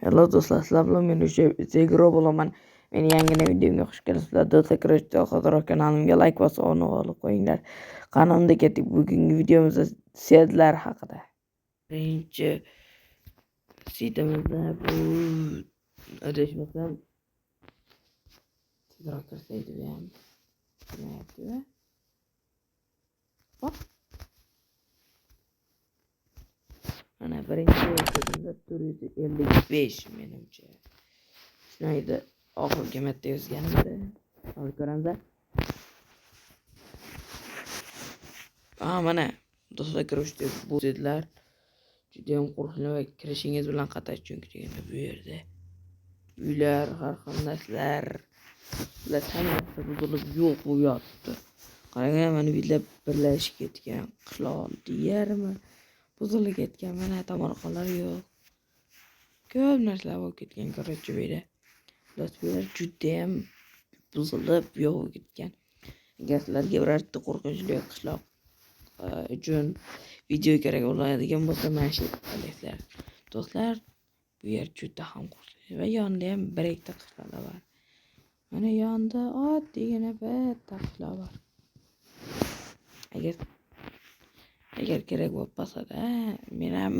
Hello do'stlar, sizlar bilan men Zegro bo'laman. Meni yangi videomga xush kelibsizlar. Do'stlar, kirishda hozirroq kanalimga like bosib obuna qo'yinglar. Qanunda ketdik. Bugungi videomizda sedlar haqida. Birinchi setimizda bu adashmasam tezroq kirsaydi bu ham. Nima Mana birinchi setimizda 455 menimcha. Shunaydi oxirgi marta yozganimda. Hozir ko'ramizlar. Mana do'stlar, kirishdi bu sedlar. Juda ham qo'rqinchli va kirishingiz bilan qat'iy chunki deganda bu yerda uylar, har xil narsalar, ular hammasi buzilib yo'q bo'lyapti. Qarang, mana uylar birlashib ketgan, qishloq deyarmi buzilib ketgan, mana tomorqalar yo'q. Ko'p narsalar bo'lib ketgan, korotchi bu yerda. Ular juda ham buzilib yo'q bo'lib ketgan. Agar sizlarga birorta qo'rqinchli qishloq uchun video kerak bo'ladigan bo'lsa, mana shu qilinglar. Do'stlar, bu yer juda ham qo'rqinchli va yonida ham bir ikkita qishloqlar bor. Mana yonida oddiygina bitta qishloq bor. Agar kerak bo'lib qolsa-da, men ham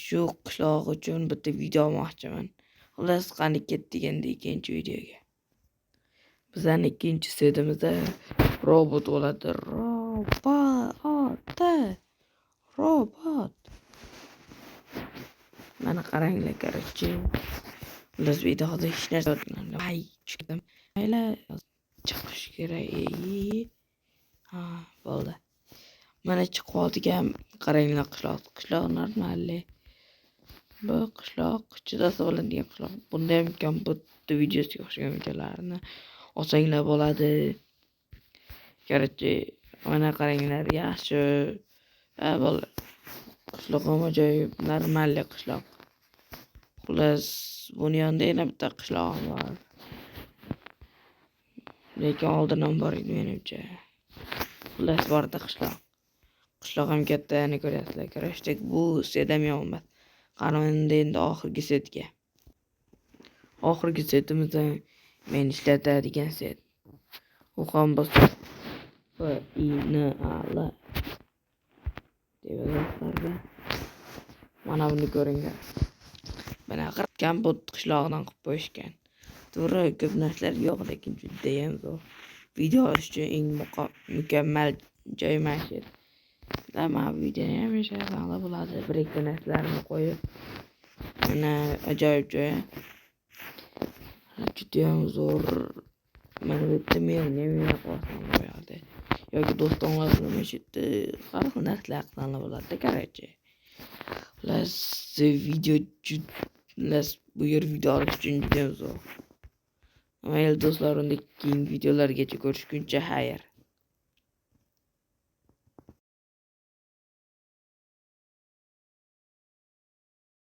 shu qishloq uchun bitta video olmoqchiman. Xullas, qani ketdik endi ikkinchi videoga. Bizning ikkinchi setimizda robot bo'ladi. Robot. Mana qaranglar, korotchi. Biz videoda hech narsa chiqdim. Mayli, chiqish kerak. Bo'ldi. Mana chiqib oldigan, qaranglar, qishloq normalniy. Bu qishloq chidasa bo'ladigan qishloq. Bunda ham kompyuter videosiga o'xshagan videolarni olsanglar bo'ladi. Korotchi, mana qaranglar, yaxshi. Bo'ldi. Qishloq ham ajoyib, normalniy qishloq. Xullas, buni yonida yana bitta qishloq bor. Lekin oldin ham bor edi menimcha. Xullas, borda qishloq. Qishloq ham kattani ko'ryapsizlar. Kirishdik, bu set ham yomon. Qanunda endi oxirgi setga. Oxirgi setimizda men ishlatadigan set. U ham bosib final deb yozilgan. Mana buni ko'ringlar. Mana kompyuter qishlog'idan qilib qo'yishgan. To'g'ri, ko'p narsalar yo'q, lekin juda ham zo'r. Video olish uchun eng mukammal joy mana shu. Mana videoni ham shunday bo'ladi. Bir ikkita narsalarni qo'yib. Mana ajoyib joy. Juda ham zo'r. Mana bu yerda men qo'yadi. Yoki do'stonlar bilan mana shu yerda har xil narsalar qilib bo'ladi, korotchi. Xullas, bu yer video olish uchun juda ham zo'r. Mayli do'stlar, unda keyingi videolargacha ko'rishguncha xayr.